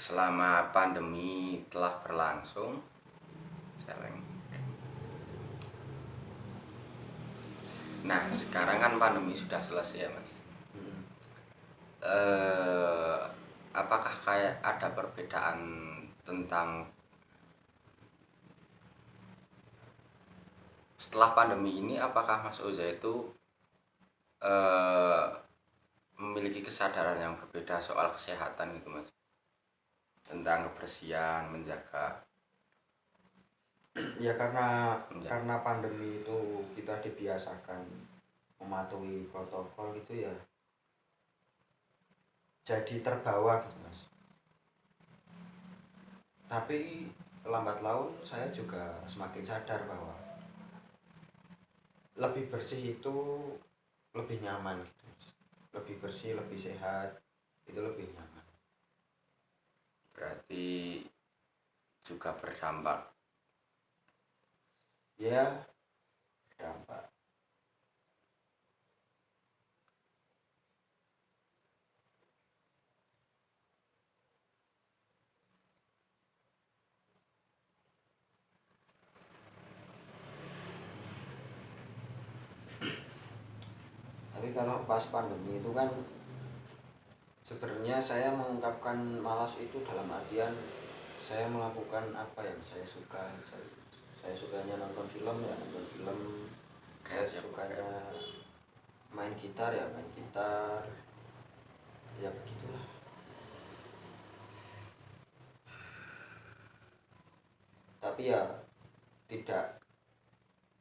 selama pandemi telah berlangsung. Nah, sekarang kan pandemi sudah selesai ya, Mas. Apakah kayak ada perbedaan tentang setelah pandemi ini, apakah Mas Oza itu memiliki kesadaran yang berbeda soal kesehatan gitu, Mas? Tentang kebersihan, menjaga. Ya karena pandemi itu kita dibiasakan mematuhi protokol gitu ya, jadi terbawa gitu Mas. Tapi lambat laun saya juga semakin sadar bahwa lebih bersih itu lebih nyaman gitu Mas. Lebih bersih, lebih sehat, itu lebih nyaman. Berarti juga berdampak. Ya, berdampak. Tapi kalau pas pandemi itu kan sebenarnya saya mengungkapkan malas itu dalam artian saya melakukan apa yang saya suka. Saya sukanya nonton film ya nonton film, saya sukanya main gitar ya main gitar, ya begitulah. Tapi ya tidak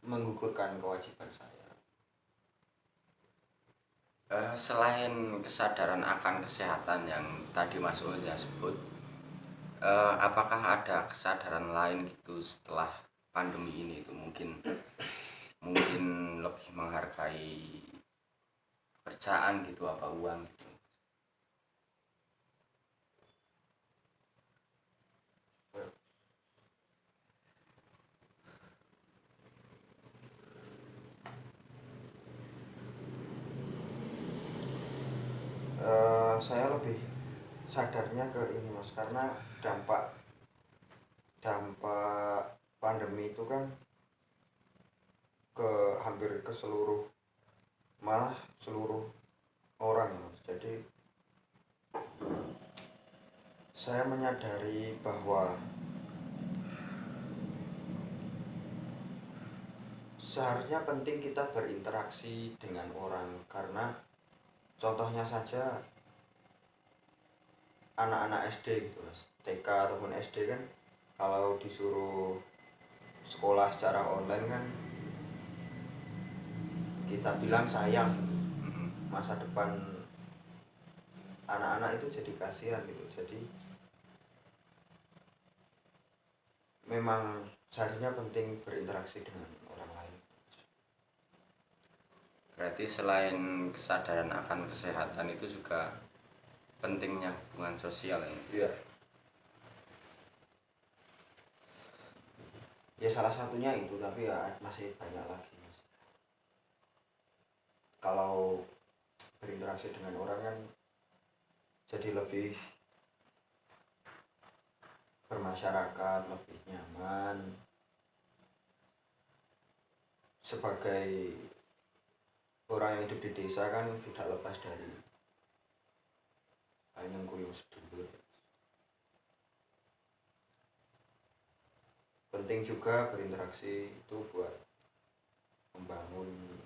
menggugurkan kewajiban saya. Selain kesadaran akan kesehatan yang tadi Mas Oza sebut, apakah ada kesadaran lain gitu setelah pandemi ini itu mungkin lebih menghargai pekerjaan gitu, apa uang gitu? Saya lebih sadarnya ke ini Mas, karena dampak pandemi itu kan hampir ke seluruh, malah seluruh orang ya Mas. Jadi saya menyadari bahwa seharusnya penting kita berinteraksi dengan orang, karena contohnya saja anak-anak SD gitu Mas, TK ataupun SD kan kalau disuruh sekolah secara online kan kita bilang sayang, masa depan anak-anak itu jadi kasihan gitu. Jadi memang seharusnya penting berinteraksi dengan orang lain. Berarti selain kesadaran akan kesehatan itu juga pentingnya hubungan sosial ya? Iya. Ya salah satunya itu, tapi ya masih banyak lagi Mas. Kalau berinteraksi dengan orang kan jadi lebih bermasyarakat, lebih nyaman. Sebagai orang yang hidup di desa kan tidak lepas dari hanyang kuyung sedulur. Penting juga berinteraksi itu buat membangun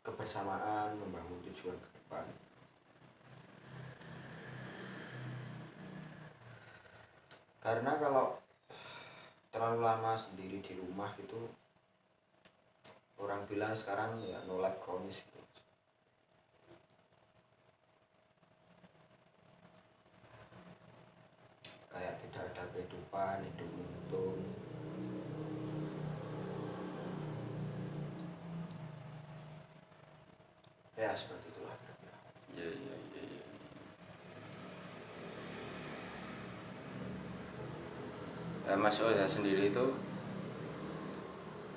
kebersamaan, membangun tujuan ke depan. Karena kalau terlalu lama sendiri di rumah gitu, orang bilang sekarang ya no life kronis gitu. Kayak tidak ada kehidupan, hidup monoton. Ya seperti itulah kira-kira. Iya, iya, iya, iya. Mas Oza sendiri itu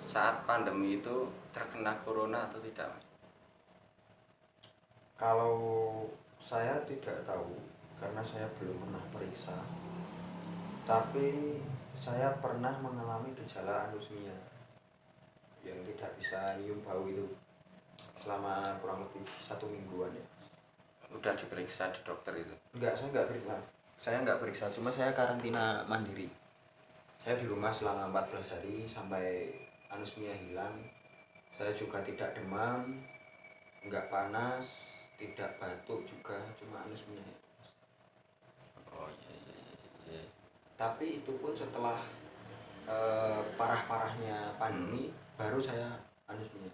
saat pandemi itu terkena corona atau tidak, Mas? Kalau saya tidak tahu karena saya belum pernah periksa. Tapi saya pernah mengalami gejala anosmia yang tidak bisa nyium bau itu selama kurang lebih 1 mingguan ya. Udah diperiksa di dokter itu? Enggak, saya enggak periksa, cuma saya karantina mandiri. Saya di rumah selama 14 hari sampai anosmia hilang. Saya juga tidak demam, enggak panas, tidak batuk juga, cuma anosmia. Oh iya iya iya. Tapi itu pun setelah parah-parahnya pandemi baru saya anosmia.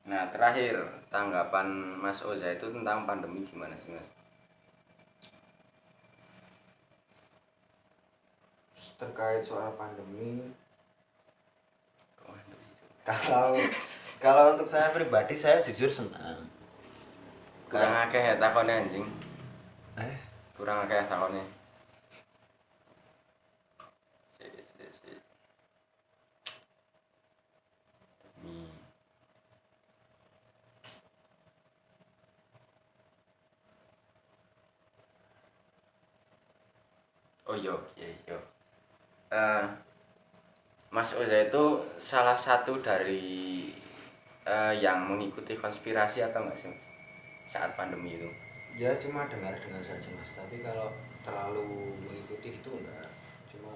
Nah, terakhir tanggapan Mas Oza itu tentang pandemi gimana sih Mas? Terkait soal pandemi, Oh, kalau kalau untuk saya pribadi saya jujur senang. kurang akeh ya takone anjing. Eh, Kurang akeh takone. Sik. Hmm. Oh iya. Eh, Mas Oza itu salah satu dari yang mengikuti konspirasi atau enggak sih Mas? Saat pandemi itu. ya cuma dengar-dengar saja mas. Tapi kalau terlalu mengikuti itu enggak, cuma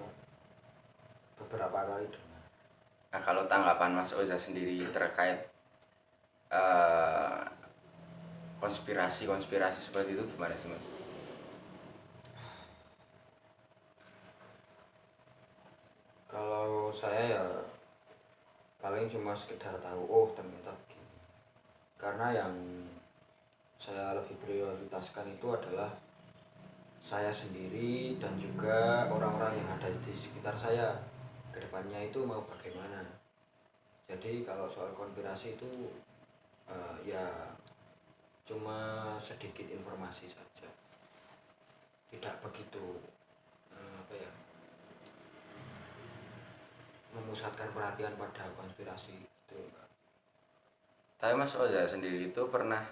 beberapa kali dengar. Nah, kalau tanggapan Mas Oza sendiri terkait eh, konspirasi seperti itu gimana sih Mas? Kalau saya ya paling cuma sekedar tahu, oh ternyata begini. Karena yang saya lebih prioritaskan itu adalah saya sendiri dan juga orang-orang yang ada di sekitar saya. Kedepannya itu mau bagaimana. Jadi kalau soal konspirasi itu ya cuma sedikit informasi saja, tidak begitu apa ya, memusatkan perhatian pada konspirasi itu. Tapi Mas Oza sendiri itu pernah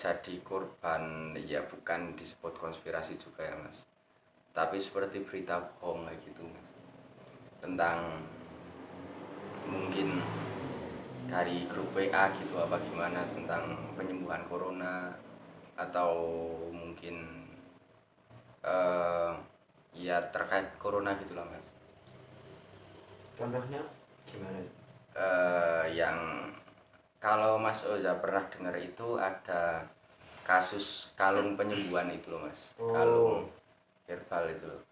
jadi korban, ya bukan disebut konspirasi juga ya Mas, tapi seperti berita bohong kayak gitu Mas, tentang mungkin dari grup WA gitu apa gimana tentang penyembuhan corona, atau mungkin eh ya terkait corona gitulah Mas. Contohnya gimana? Yang kalau Mas Oza pernah dengar itu ada kasus kalung penyembuhan itu loh Mas. Oh, kalung herbal itu loh.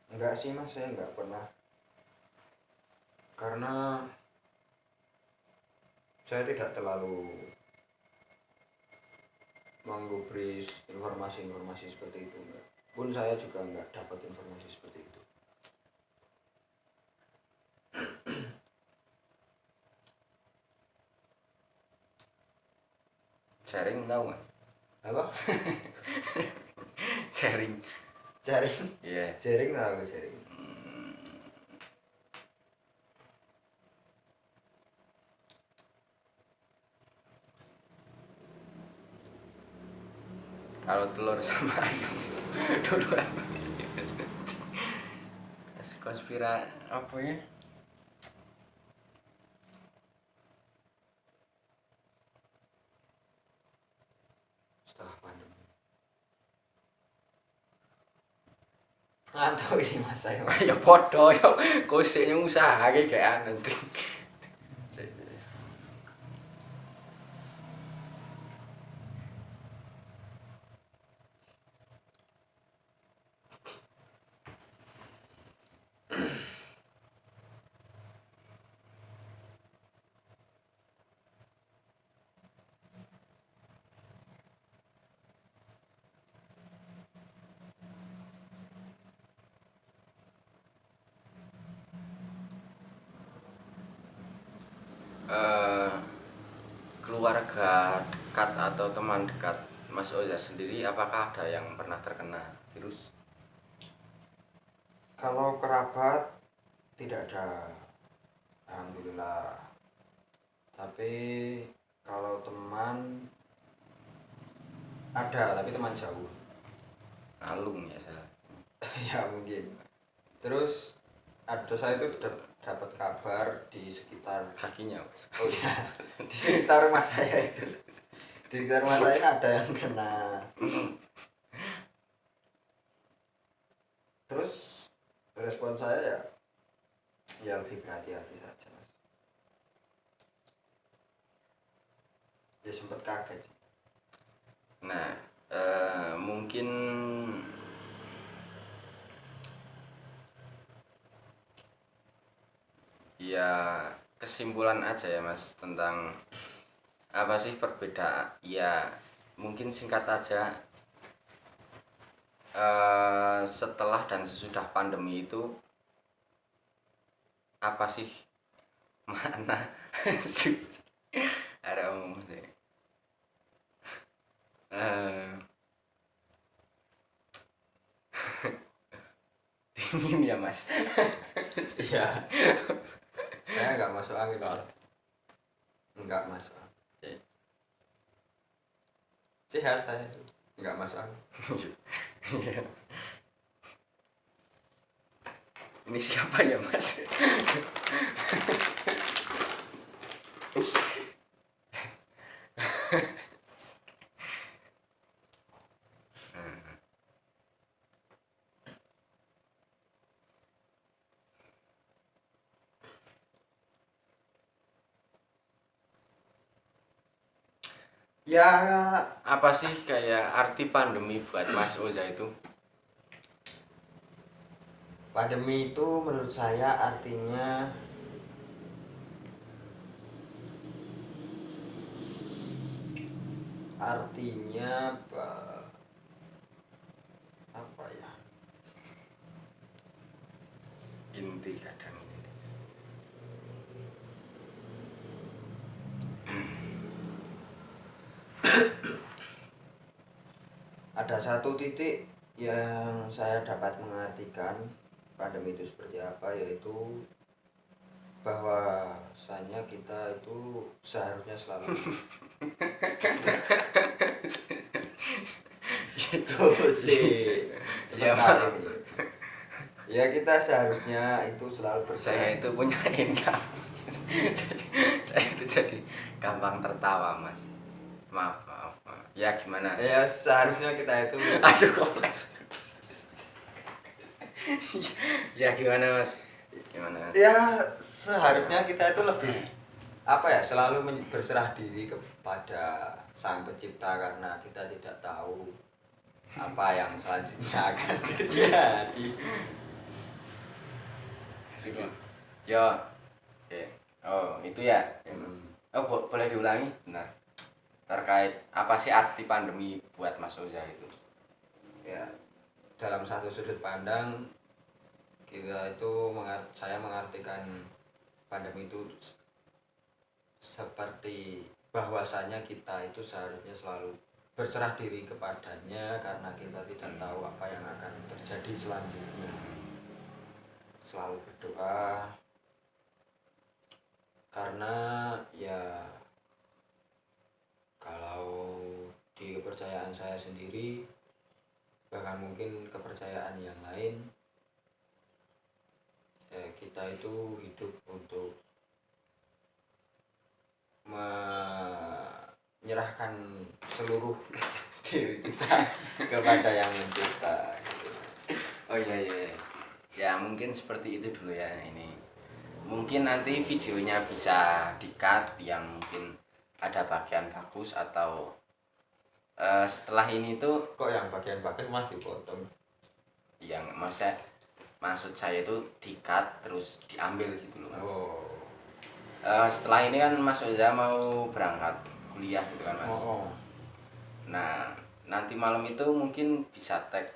enggak sih mas, saya enggak pernah. Karena saya tidak terlalu menggubris informasi-informasi seperti itu, enggak. Pun saya juga enggak dapat informasi seperti itu. Jaring tahu nggak? Apa? Jaring. Jaring? Iya. Jaring tahu jaring. Kalau telur sama ayam duluan konspirasi apa ya? Setelah pandemi. Ngantuk ini mas saya. Ya podo yo kusiknya usaha kayak nanti. keluarga dekat atau teman dekat Mas Oza sendiri, apakah ada yang pernah terkena virus? Kalau kerabat tidak ada, alhamdulillah. Tapi kalau teman ada, tapi teman jauh. Alung ya saya. Ya mungkin. Terus ada, saya itu dapat kabar di sekitar, Kakinya Mas. oh iya, di sekitar rumah saya itu, di sekitar rumah saya ada yang kena. Terus respon saya ya lebih berhati-hati saja, Mas. Ya sempat kaget. Nah, mungkin ya kesimpulan aja ya Mas tentang apa sih perbedaan, ya mungkin singkat aja, setelah dan sesudah pandemi itu apa sih mana ada omong sih. Dingin ya Mas. Iya. Saya nggak masuk angin. Nggak masuk angin. Oke. Sehat saya, nggak masuk angin. Iya. Ini siapa ya Mas? Ya, Apa sih kayak arti pandemi buat Mas Oza itu? pandemi itu menurut saya artinya apa ya? Inti kadang ini. Ada satu titik yang saya dapat mengartikan pandemi itu seperti apa, yaitu bahwasanya kita itu seharusnya selalu itu sih Ya, sebentar ini. Ya kita seharusnya itu selalu saya bersaing. itu punya income. Saya itu jadi gampang tertawa Mas. Maaf. Ya gimana? Ya seharusnya kita itu Aduh kompleks. Ya gimana Mas? Gimana? ya seharusnya kita itu lebih apa ya, selalu berserah diri kepada sang pencipta, karena kita tidak tahu apa yang selanjutnya akan terjadi. Ya. Oke. Oh, itu ya. Hmm. Oh, boleh diulangi? Benar. Terkait apa sih arti pandemi buat Mas Oza itu? Ya, dalam satu sudut pandang kita itu saya mengartikan pandemi itu seperti bahwasanya kita itu seharusnya selalu berserah diri kepadanya, karena kita tidak tahu apa yang akan terjadi selanjutnya. Selalu berdoa, karena ya kalau di kepercayaan saya sendiri, bahkan mungkin kepercayaan yang lain, kita itu hidup untuk menyerahkan seluruh diri kita kepada yang mencipta. Oh iya. Ya mungkin seperti itu dulu ya ini. Mungkin nanti videonya bisa di-cut yang mungkin ada bagian bagus atau setelah ini tuh Kok yang bagian-bagian masih potong? yang maksud saya itu di-cut terus diambil gitu loh Mas. Oh. Setelah ini kan Mas Oza mau berangkat kuliah gitu kan Mas. Oh. Nah nanti malam itu mungkin bisa tag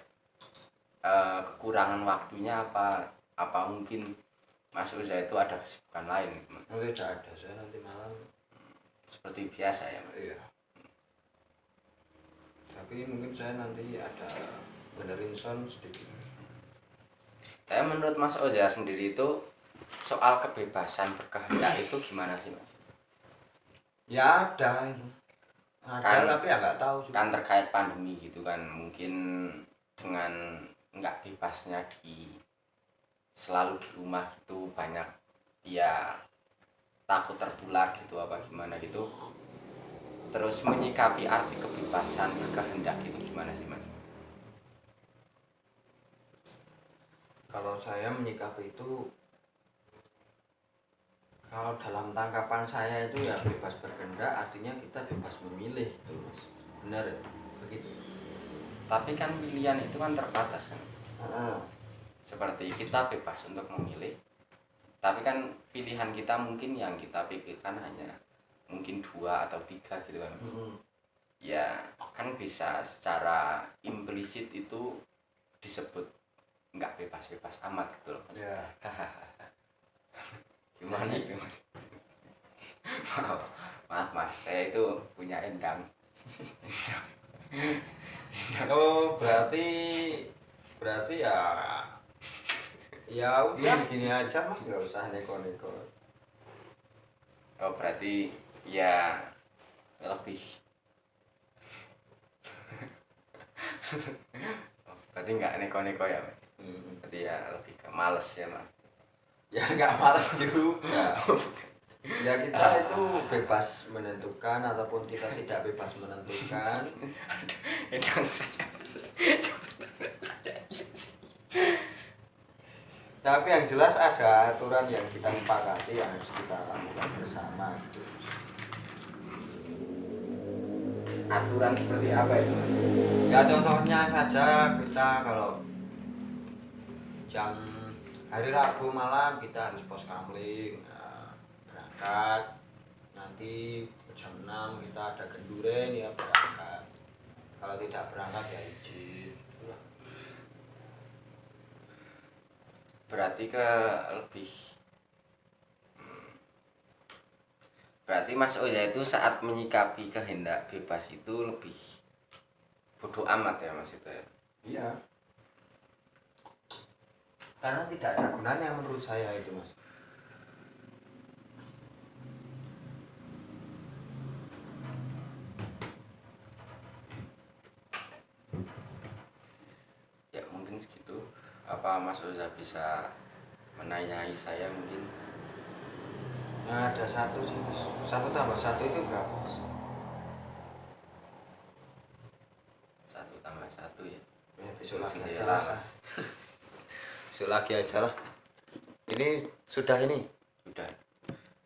kekurangan waktunya apa mungkin Mas Oza itu ada kesibukan lain gitu, Mas. Tidak ada, saya nanti malam seperti biasa ya Mas. Iya. Tapi mungkin saya nanti ada benerin sound sedikit. Tapi menurut Mas Oza sendiri itu soal kebebasan berkehendak itu gimana sih Mas? Ya ada itu. Ada Kan- tapi ya nggak tahu juga. Kan terkait pandemi gitu kan, mungkin dengan nggak bebasnya selalu di rumah gitu banyak ya takut tertular gitu apa gimana gitu, terus menyikapi arti kebebasan berkehendak gitu gimana sih Mas? Kalau saya menyikapi itu, kalau dalam tangkapan saya itu ya bebas berkehendak artinya kita bebas memilih gitu Mas. Benar ya? Begitu. Tapi kan pilihan itu kan terbatas kan, Heeh. seperti kita bebas untuk memilih, tapi kan pilihan kita mungkin yang kita pikirkan hanya mungkin 2 atau 3 gitu kan Mas. Ya kan bisa secara implisit itu disebut nggak bebas-bebas amat gitu loh Mas. Ya. Gimana Jadi- itu Mas? Maaf Mas, saya itu punya endang. Oh berarti ya udah gini aja Mas, nggak usah neko-neko. Oh berarti ya lebih berarti nggak neko-neko ya Mas? Berarti ya lebih ke males ya Mas. Ya nggak malas juga. Ya kita itu bebas menentukan ataupun kita tidak bebas menentukan. Endang saya. Tapi yang jelas ada aturan yang kita sepakati yang harus kita lakukan bersama gitu. Aturan seperti apa itu Mas? Ya contohnya saja kita kalau jam hari Rabu malam kita harus pos kamling, berangkat nanti jam 6 kita ada genduren ya berangkat, kalau tidak berangkat ya izin itulah. Berarti lebih berarti Mas Oya itu saat menyikapi kehendak bebas itu lebih bodoh amat ya Mas itu ya? Iya, karena tidak ada gunanya menurut saya itu Mas. Ya mungkin segitu. Apa Mas Oza bisa menanyai saya mungkin? Nah ada satu sih Mas. 1 tambah 1 itu berapa Mas? 1+1 ya? Ya besok lagi Mungkin aja ya, lah Mas. Besok lagi aja lah. Ini sudah ini. Sudah.